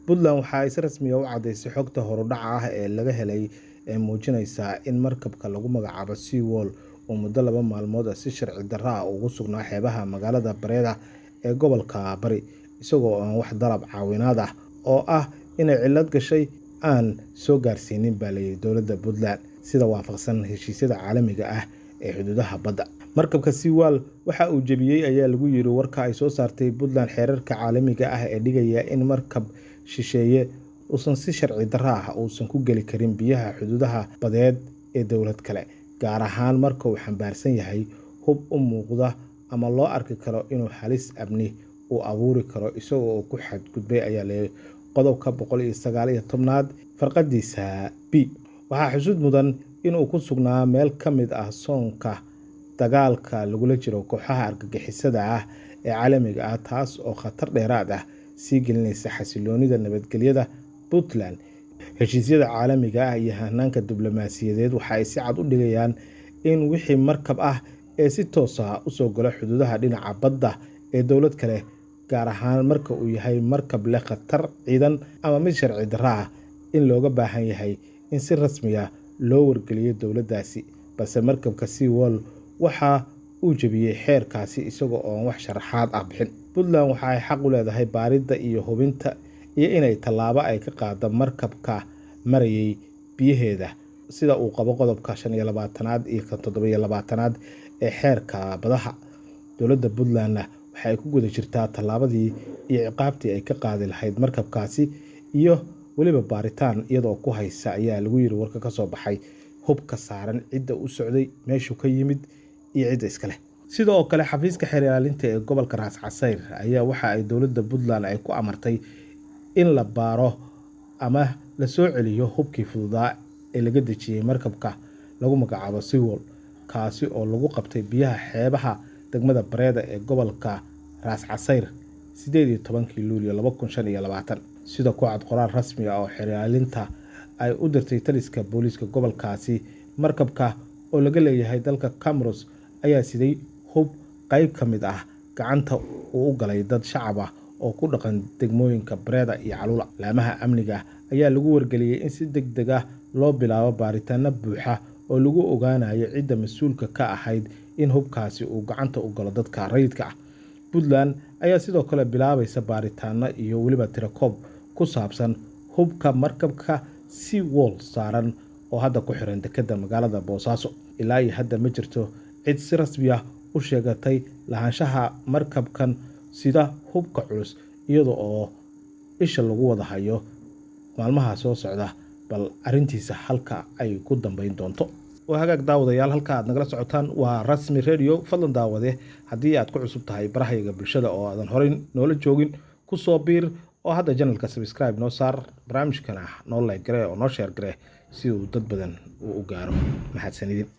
Puntland waxa ay si rasmi ah u cadaysay xogta horudhaca ah ee laga helay ee muujinaysa in markabka lagu magacaabo Seawall uu muddo 2 maalmood si sharci darro ah ugu sugnaa xeebaha magaalada Breda ee gobolka Bari, isagoo aan wax dalab caawinaad ah oo ah inay cilad gashay aan soo gaarsiinin baa la yidhi dowladda Puntland sida waafaqsan heshiisyada caalamiga ah ee xuduudaha badda. Markabka Seawall waxa uu jebiyay ayaa lagu yiri warka ay soo saartay Puntland xeerarka caalamiga ah ee dhigaya in markab shisheeye uusan si sharci darro ah uusan ku geli karin biyaha xuduudaha badeed ee dowlad kale, gaar ahaan marka uu xambaarsan yahay hub u muuqda ama loo arki karo inuu halis amni u abuuri karo isagoo ku xadgudbay ayaa leeyahay qodobka 119aad farqadiisa B. Waxaa xusuud mudan in uu ku sugnaa meel ka mid ah soonka dagaalka lagula jiro kooxaha argagixisada ah ee caalamiga ah, taas oo khatar dheeraad ah sii gelinaysa xasiloonida nabadgelyada Puntland. Heshiisyada caalamiga ah iyo hannaanka diblomaasiyadeed waxa ay si cad u dhigayaan in wixii markab ah ee si toos ah u soo gala xuduudaha dhinaca badda ee dowlad kale, gaar ahaan marka uu yahay markab leh khatar ciidan ama mid sharci darro ah, in looga baahan yahay in si rasmi ah loo wargeliyo dowladdaasi. Balse markabka Seawall waxa uu jebiyay xeerkaasi isagoo aan wax sharaxaad ah bixin. Puntland waxa ay xaq u leedahay baaridda iyo hubinta iyo inay tallaabo ay ka qaado markabka marayay biyaheeda sida uu qabo qodobka 25aad iyo 27aad ee xeerka badaha. Dowladda Puntlandna waxa ay ku guda jirtaa tallaabadii iyo ciqaabtii ay ka qaadi lahayd markabkaasi iyo weliba baaritaan iyadoo ku haysa ayaa lagu yiri warka ka soo baxay hubka saaran, cidda u socday, meeshuu ka yimid iyo cidda iska leh. Sidoo kale xafiiska xeer ilaalinta ee gobolka Ras Casayr ayaa waxa ay dowladda Puntland ay ku amartay in la baaro ama la soo celiyo hubkii fududaa ee laga dejiyay markabka lagu magacaabo Seawall, kaasi oo lagu qabtay biyaha xeebaha degmada Breda ee gobolka Ras Casayr 18 Luulyo 2025. Sida ku cad qoraal rasmi ah oo xeer ilaalinta ay u dirtay taliska booliiska gobolkaasi, markabka oo laga leeyahay dalka Comoros ayaa siday hub qayb ka mid ah gacanta u galay dad shacab ah oo ku dhaqan degmooyinka Breda iyo Calula. Laamaha amniga ayaa lagu wargeliyay in si degdeg ah loo bilaabo baaritaano buuxa oo lagu ogaanayo cidda mas'uulka ka ahayd in hubkaasi uu gacanta u galo dadka rayidka ah. Puntland ayaa sidoo kale bilaabaysa baaritaano iyo weliba tirakoob ku saabsan hubka markabka Seawall saaran oo hadda ku xiran dekedda magaalada Boosaaso. Ilaa iyo hadda ma jirto cid si rasmi ah u sheegatay lahaanshaha markabkan sida hubka culus, iyada oo isha lagu wada hayo maalmaha soo socda bal arrintiisa halka ay ku dambeyn doonto. Waa hagaag daawadayaal, halka aad nagala socotaan waa Rasmi Radio. Fadlan daawade, haddii aad ku cusub tahay barahayaga bulshada oo aadan horey noola joogin, ku soo biir oo hadda channelka subscribe noo saar, barnaamijkana noo like garee oo noo share garee si uu dad badan u gaaro. Mahadsanidin.